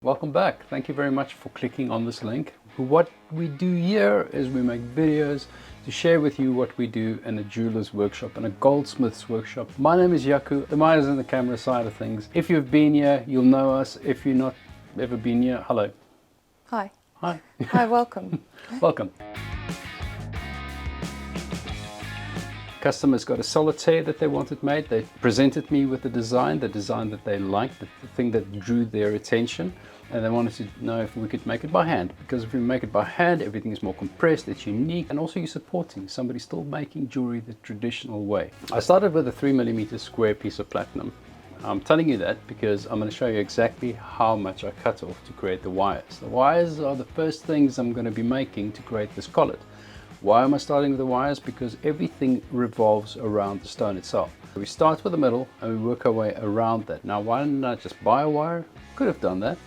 Welcome back. Thank you very much for clicking on this link. What we do here is we make videos to share with you what we do in a jeweler's workshop and a goldsmith's workshop. My name is Jaco. Damia's in the camera side of things. If you've been here, you'll know us. If you've not ever been here, hello. Hi. Hi. Hi, welcome. Welcome. Customers got a solitaire that they wanted made. They presented me with the design that they liked, the thing that drew their attention, and they wanted to know if we could make it by hand. Because if we make it by hand, everything is more compressed, it's unique, and also you're supporting somebody still making jewelry the traditional way. I started with a 3mm square piece of platinum. I'm telling you that because I'm going to show you exactly how much I cut off to create the wires. The wires are the first things I'm going to be making to create this collet. Why am I starting with the wires? Because everything revolves around the stone itself. We start with the middle and we work our way around that. Now, why didn't I just buy a wire? Could have done that.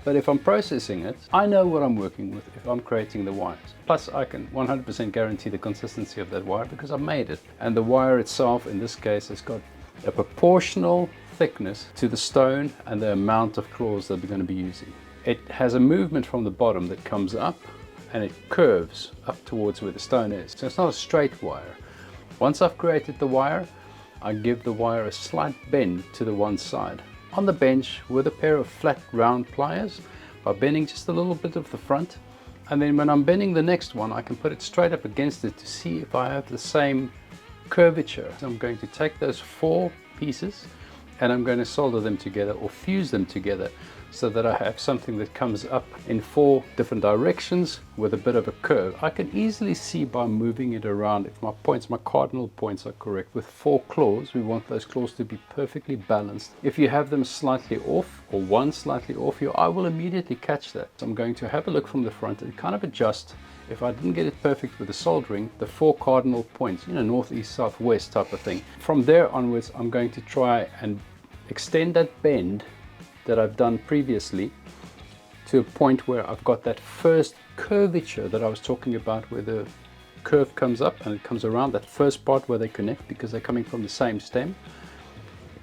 But if I'm processing it, I know what I'm working with if I'm creating the wires. Plus, I can 100% guarantee the consistency of that wire because I've made it. And the wire itself, in this case, has got a proportional thickness to the stone and the amount of claws that we're going to be using. It has a movement from the bottom that comes up and it curves up towards where the stone is. So it's not a straight wire. Once I've created the wire, I give the wire a slight bend to the one side. On the bench with a pair of flat round pliers, by bending just a little bit of the front, and then when I'm bending the next one, I can put it straight up against it to see if I have the same curvature. So I'm going to take those 4 pieces and I'm going to solder them together or fuse them together so that I have something that comes up in 4 different directions with a bit of a curve. I can easily see by moving it around if my points, my cardinal points are correct. With 4 claws, we want those claws to be perfectly balanced. If you have them slightly off or one slightly off, your eye will immediately catch that. So I'm going to have a look from the front and kind of adjust. If I didn't get it perfect with the soldering, the 4 cardinal points, north, east, south, west type of thing. From there onwards, I'm going to try and extend that bend that I've done previously to a point where I've got that first curvature that I was talking about, where the curve comes up and it comes around that first part where they connect because they're coming from the same stem.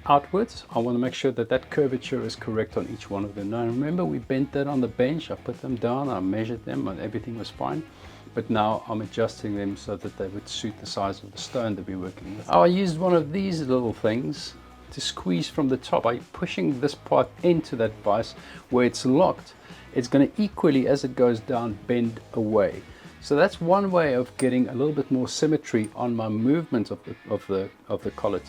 Outwards, I want to make sure that that curvature is correct on each one of them. Now remember, we bent that on the bench, I put them down, I measured them and everything was fine. But now I'm adjusting them so that they would suit the size of the stone that we're working with. I used one of these little things to squeeze from the top. By pushing this part into that vise where it's locked, it's going to equally, as it goes down, bend away. So that's one way of getting a little bit more symmetry on my movement of the collet.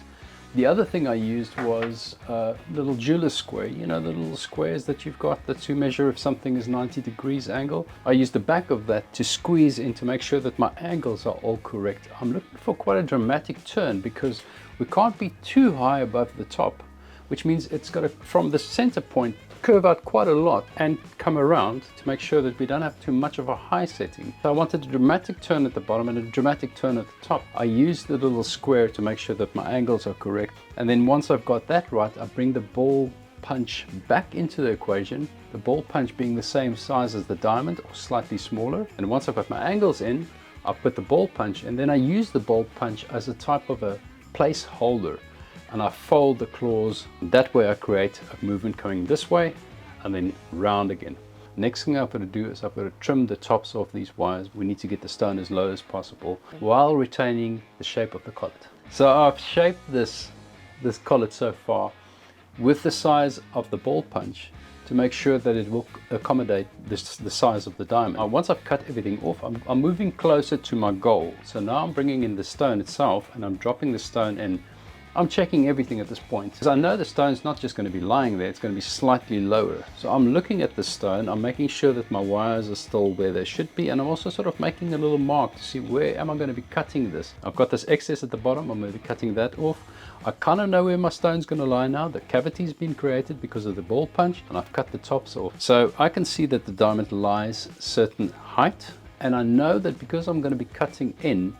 The other thing I used was a little jeweler's square. The little squares that you've got that you measure if something is 90 degrees angle. I used the back of that to squeeze in to make sure that my angles are all correct. I'm looking for quite a dramatic turn because we can't be too high above the top, which means it's got to, from the center point, curve out quite a lot and come around to make sure that we don't have too much of a high setting. So I wanted a dramatic turn at the bottom and a dramatic turn at the top. I used the little square to make sure that my angles are correct. And then once I've got that right, I bring the ball punch back into the equation, the ball punch being the same size as the diamond or slightly smaller. And once I've got my angles in, I put the ball punch, and then I use the ball punch as a type of a placeholder, and I fold the claws. That way I create a movement coming this way and then round again. Next thing I've got to do is I've got to trim the tops of these wires. We need to get the stone as low as possible while retaining the shape of the collet. So I've shaped this collet so far with the size of the ball punch to make sure that it will accommodate the size of the diamond. Once I've cut everything off, I'm moving closer to my goal. So now I'm bringing in the stone itself and I'm dropping the stone in. I'm checking everything at this point, because I know the stone's not just going to be lying there, it's going to be slightly lower. So I'm looking at the stone, I'm making sure that my wires are still where they should be, and I'm also sort of making a little mark to see where am I going to be cutting this. I've got this excess at the bottom, I'm going to be cutting that off. I kind of know where my stone's going to lie now. The cavity's been created because of the ball punch, and I've cut the tops off. So I can see that the diamond lies a certain height, and I know that because I'm going to be cutting in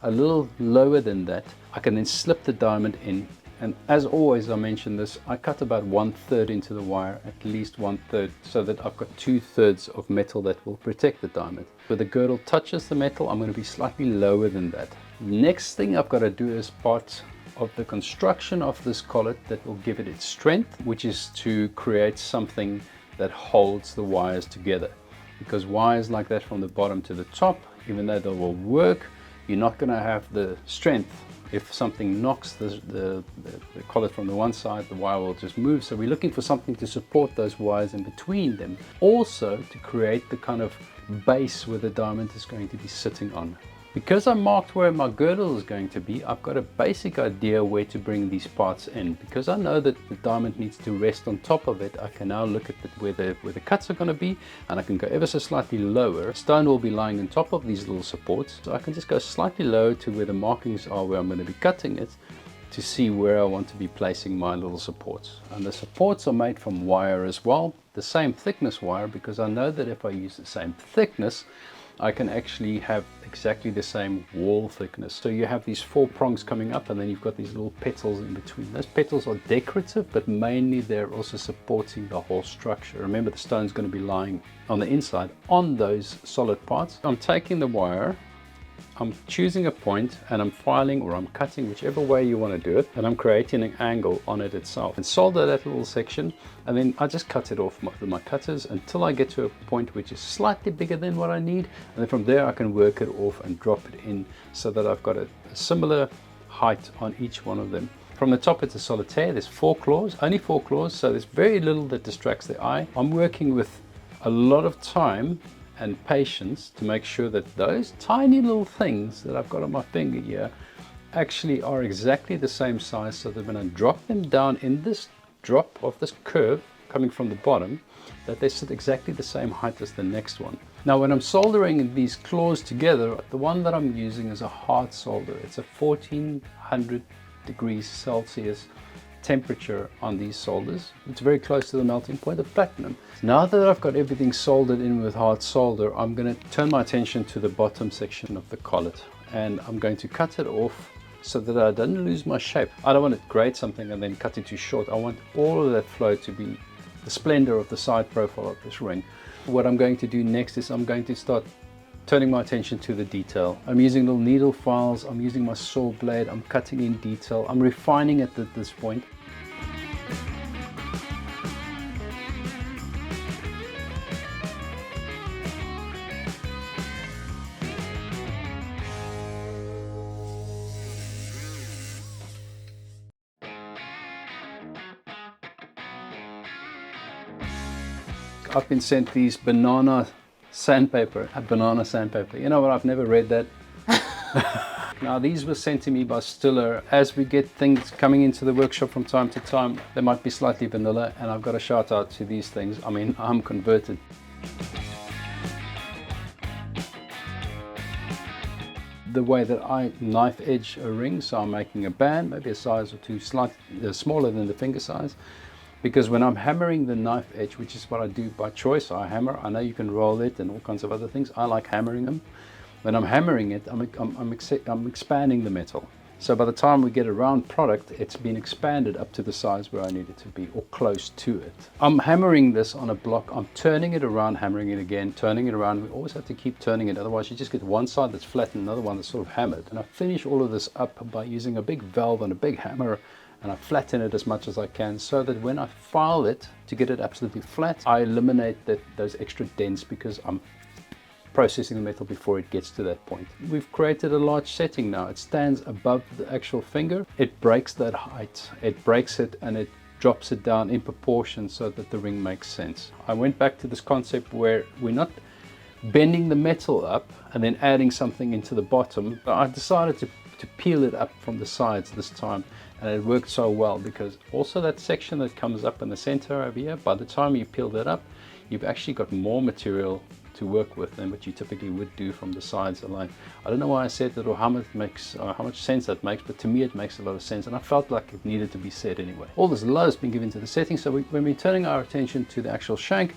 a little lower than that, I can then slip the diamond in. And as always, I mention this, I cut about 1/3 into the wire, at least 1/3, so that I've got 2/3 of metal that will protect the diamond. Where the girdle touches the metal, I'm going to be slightly lower than that. Next thing I've got to do as part of the construction of this collet that will give it its strength, which is to create something that holds the wires together. Because wires like that from the bottom to the top, even though they will work, you're not going to have the strength. If something knocks the collet from the one side, the wire will just move. So we're looking for something to support those wires in between them. Also to create the kind of base where the diamond is going to be sitting on. Because I marked where my girdle is going to be, I've got a basic idea where to bring these parts in. Because I know that the diamond needs to rest on top of it, I can now look at where the cuts are going to be, and I can go ever so slightly lower. Stone will be lying on top of these little supports, so I can just go slightly lower to where the markings are where I'm going to be cutting it, to see where I want to be placing my little supports. And the supports are made from wire as well, the same thickness wire, because I know that if I use the same thickness, I can actually have exactly the same wall thickness. So you have these 4 prongs coming up, and then you've got these little petals in between. Those petals are decorative, but mainly they're also supporting the whole structure. Remember, the stone's going to be lying on the inside on those solid parts. I'm taking the wire, I'm choosing a point, and I'm filing, or I'm cutting, whichever way you want to do it, and I'm creating an angle on it itself. And solder that little section, and then I just cut it off with my cutters until I get to a point which is slightly bigger than what I need, and then from there I can work it off and drop it in so that I've got a similar height on each one of them. From the top it's a solitaire, there's 4 claws, only 4 claws, so there's very little that distracts the eye. I'm working with a lot of time and patience to make sure that those tiny little things that I've got on my finger here actually are exactly the same size, so that when I drop them down in this drop of this curve coming from the bottom, that they sit exactly the same height as the next one. Now when I'm soldering these claws together, the one that I'm using is a hard solder. It's a 1400 degrees Celsius temperature on these solders. It's very close to the melting point of platinum. Now that I've got everything soldered in with hard solder, I'm going to turn my attention to the bottom section of the collet, and I'm going to cut it off so that I don't lose my shape. I don't want to grade something and then cut it too short. I want all of that flow to be the splendor of the side profile of this ring. What I'm going to do next is I'm going to start turning my attention to the detail. I'm using little needle files, I'm using my saw blade, I'm cutting in detail, I'm refining it at this point. I've been sent these banana sandpaper. You know what, I've never read that. Now these were sent to me by Stiller. As we get things coming into the workshop from time to time, they might be slightly vanilla, and I've got a shout out to these things. I mean, I'm converted. The way that I knife edge a ring, so I'm making a band, maybe a size or 2 slightly smaller than the finger size. Because when I'm hammering the knife edge, which is what I do by choice, I hammer. I know you can roll it and all kinds of other things. I like hammering them. When I'm hammering it, I'm expanding the metal. So by the time we get a round product, it's been expanded up to the size where I need it to be, or close to it. I'm hammering this on a block. I'm turning it around, hammering it again, turning it around. We always have to keep turning it, otherwise you just get one side that's flat and another one that's sort of hammered. And I finish all of this up by using a big valve and a big hammer, and I flatten it as much as I can, so that when I file it to get it absolutely flat, I eliminate those extra dents, because I'm processing the metal before it gets to that point. We've created a large setting now. It stands above the actual finger. It breaks that height. It breaks it and it drops it down in proportion so that the ring makes sense. I went back to this concept where we're not bending the metal up and then adding something into the bottom. I decided to peel it up from the sides this time, and it worked so well, because also that section that comes up in the center over here, by the time you peel that up, you've actually got more material to work with than what you typically would do from the sides alone. I don't know why I said that, or how much sense that makes, but to me it makes a lot of sense, and I felt like it needed to be said anyway. All this love has been given to the setting, so when we're turning our attention to the actual shank,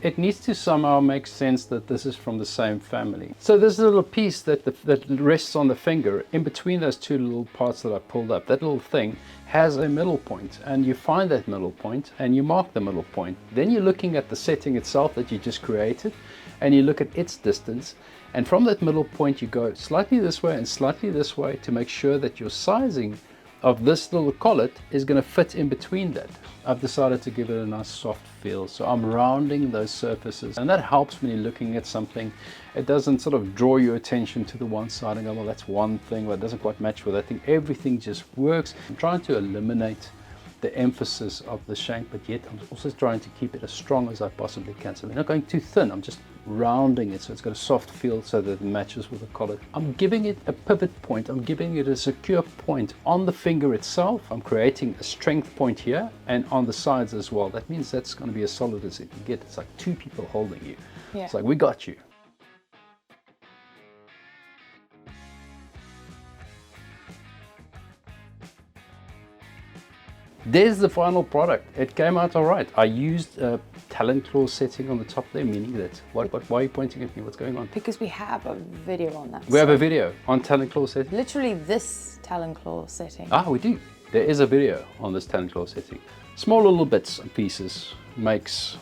it needs to somehow make sense that this is from the same family. So this little piece that rests on the finger, in between those 2 little parts that I pulled up, that little thing has a middle point, and you find that middle point and you mark the middle point. Then you're looking at the setting itself that you just created, and you look at its distance, and from that middle point you go slightly this way and slightly this way to make sure that your sizing of this little collet is going to fit in between that. I've decided to give it a nice soft feel, so I'm rounding those surfaces, and that helps when you're looking at something. It doesn't sort of draw your attention to the one side and go, well, that's one thing, but it doesn't quite match with that thing. Everything just works. I'm trying to eliminate the emphasis of the shank, but yet I'm also trying to keep it as strong as I possibly can. So we're not going too thin, I'm just rounding it so it's got a soft feel so that it matches with the collar. I'm giving it a pivot point, I'm giving it a secure point on the finger itself. I'm creating a strength point here and on the sides as well. That means that's going to be as solid as it can get. It's like two people holding you. Yeah. It's like, we got you. There's the final product. It came out all right. I used a talent claw setting on the top there, meaning that, why are you pointing at me? What's going on? Because we have a video on that. We have a video on talent claw setting. Literally this talent claw setting. Ah, we do. There is a video on this talent claw setting. Small little bits and pieces makes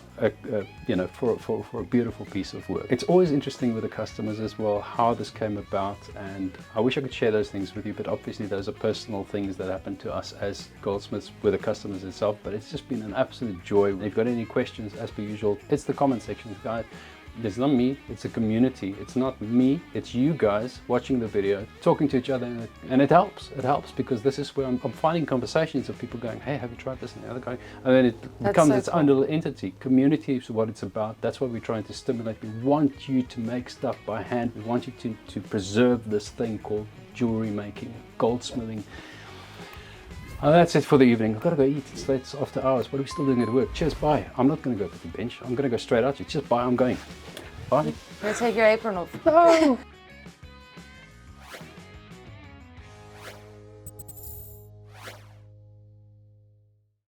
you know, for a beautiful piece of work. It's always interesting with the customers as well how this came about, and I wish I could share those things with you, but obviously those are personal things that happen to us as goldsmiths with the customers itself. But it's just been an absolute joy. If you've got any questions, as per usual, it's the comment section, guys. It's not me, it's a community. It's not me, it's you guys watching the video, talking to each other, and it helps. It helps because this is where I'm finding conversations of people going, hey, have you tried this? And the other guy, and then it becomes its own little entity. Community is what it's about. That's what we're trying to stimulate. We want you to make stuff by hand. We want you to preserve this thing called jewelry making, goldsmithing. That's it for the evening. I've got to go eat. It's late, it's after hours. What are we still doing at work? Cheers, bye. I'm not going to go to the bench. I'm going to go straight out. Cheers, bye. I'm going. Bye. You're going to take your apron off. No.